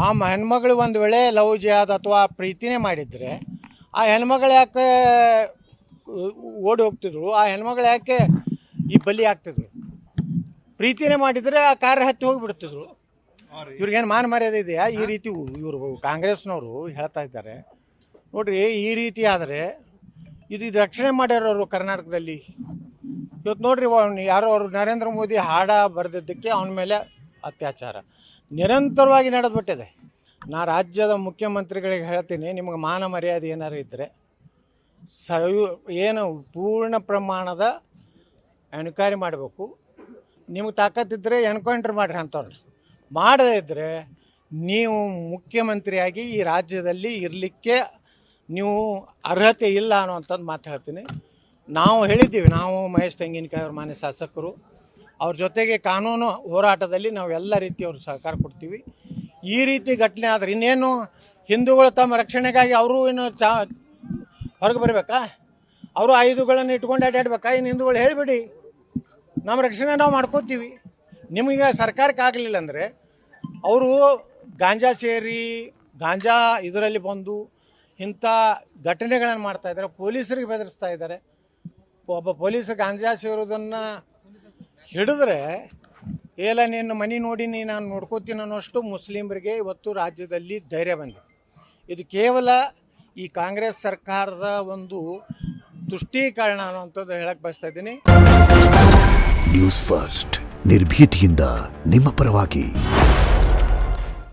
ಆ ಹೆಣ್ಮಗಳು ಒಂದು ವೇಳೆ ಲವ್ ಜಿಹಾದ್ ಅಥವಾ ಪ್ರೀತಿನೇ ಮಾಡಿದರೆ ಆ ಹೆಣ್ಮಗಳು ಯಾಕೆ ಓಡಿ ಹೋಗ್ತಿದ್ರು? ಆ ಹೆಣ್ಮಗಳು ಯಾಕೆ ಈ ಬಲಿ ಆಗ್ತಿದ್ರು? ಪ್ರೀತಿನೇ ಮಾಡಿದರೆ ಆ ಕಾರ್ಯ ಹತ್ತಿ ಹೋಗಿಬಿಡ್ತಿದ್ರು. ಇವ್ರಿಗೇನು ಮಾನ ಮರ್ಯಾದೆ ಇದೆಯಾ? ಈ ರೀತಿ ಇವರು ಕಾಂಗ್ರೆಸ್ನವರು ಹೇಳ್ತಾ ಇದ್ದಾರೆ ನೋಡ್ರಿ. ಈ ರೀತಿ ಆದರೆ ಇದು ರಕ್ಷಣೆ ಮಾಡ್ಯಾರವರು ಕರ್ನಾಟಕದಲ್ಲಿ. ಇವತ್ತು ನೋಡ್ರಿ, ಯಾರೋ ಅವರು ನರೇಂದ್ರ ಮೋದಿ ಹಾಡ ಬರೆದಿದ್ದಕ್ಕೆ ಅವನ ಮೇಲೆ ಅತ್ಯಾಚಾರ ನಿರಂತರವಾಗಿ ನಡೆದ್ಬಿಟ್ಟಿದೆ. ನಾ ರಾಜ್ಯದ ಮುಖ್ಯಮಂತ್ರಿಗಳಿಗೆ ಹೇಳ್ತೀನಿ, ನಿಮಗೆ ಮಾನ ಮರ್ಯಾದೆ ಏನಾರು ಇದ್ದರೆ ಏನು ಪೂರ್ಣ ಪ್ರಮಾಣದ ಎನ್ಕ್ವೈರಿ ಮಾಡಬೇಕು. ನಿಮಗೆ ತಾಕತ್ತಿದ್ದರೆ ಎನ್ಕೌಂಟರ್ ಮಾಡಿರಿ ಅಂಥವ್ರು. ಮಾಡದೇ ಇದ್ದರೆ ನೀವು ಮುಖ್ಯಮಂತ್ರಿಯಾಗಿ ಈ ರಾಜ್ಯದಲ್ಲಿ ಇರಲಿಕ್ಕೆ ನೀವು ಅರ್ಹತೆ ಇಲ್ಲ ಅನ್ನೋವಂಥದ್ದು ಮಾತು ಹೇಳ್ತೀನಿ. ನಾವು ಹೇಳಿದ್ದೀವಿ, ನಾವು ಮಹೇಶ್ ತೆಂಗಿನಕಾಯಿ ಅವ್ರ ಮಾನ್ಯ ಶಾಸಕರು, ಅವ್ರ ಜೊತೆಗೆ ಕಾನೂನು ಹೋರಾಟದಲ್ಲಿ ನಾವು ಎಲ್ಲ ರೀತಿಯವ್ರ ಸಹಕಾರ ಕೊಡ್ತೀವಿ. ಈ ರೀತಿ ಘಟನೆ ಆದರೆ ಇನ್ನೇನು ಹಿಂದೂಗಳು ತಮ್ಮ ರಕ್ಷಣೆಗಾಗಿ ಅವರು ಏನು ಹೊರಗೆ ಬರಬೇಕಾ? ಅವರು ಆಯುಧಗಳನ್ನು ಇಟ್ಕೊಂಡು ಅಡ್ಡಾಡ್ಬೇಕಾ? ಇನ್ನು ಹಿಂದೂಗಳು ಹೇಳಿಬಿಡಿ, ನಮ್ಮ ರಕ್ಷಣೆ ನಾವು ಮಾಡ್ಕೋತೀವಿ. ನಿಮಗೆ ಸರ್ಕಾರಕ್ಕೆ ಆಗಲಿಲ್ಲ ಅಂದರೆ ಅವರು ಗಾಂಜಾ ಸೇರಿ ಗಾಂಜಾ ಇದರಲ್ಲಿ ಬಂದು ಇಂಥ ಘಟನೆಗಳನ್ನು ಮಾಡ್ತಾಯಿದ್ದಾರೆ. ಪೊಲೀಸರಿಗೆ ಬೆದರಿಸ್ತಾ ಇದ್ದಾರೆ. ಒಬ್ಬ ಪೊಲೀಸರು ಗಾಂಜಾ ಸೇರೋದನ್ನು ಹಿಡಿದ್ರೆ ಎಲ್ಲ ನಿನ್ನ ಮನೆ ನೋಡಿ ನಾನು ನೋಡ್ಕೋತೀನಿ ಅನ್ನೋಷ್ಟು ಮುಸ್ಲಿಮರಿಗೆ ಇವತ್ತು ರಾಜ್ಯದಲ್ಲಿ ಧೈರ್ಯ ಬಂದಿದೆ. ಇದು ಕೇವಲ ಈ ಕಾಂಗ್ರೆಸ್ ಸರ್ಕಾರದ ಒಂದು ತುಷ್ಟೀಕರಣ ಅನ್ನುವಂಥದ್ದು ಹೇಳಕ್ಕೆ ಬಯಸ್ತಾ ಇದ್ದೀನಿ. ನ್ಯೂಸ್ ಫಸ್ಟ್, ನಿರ್ಭೀತಿಯಿಂದ ನಿಮ್ಮ ಪರವಾಗಿ.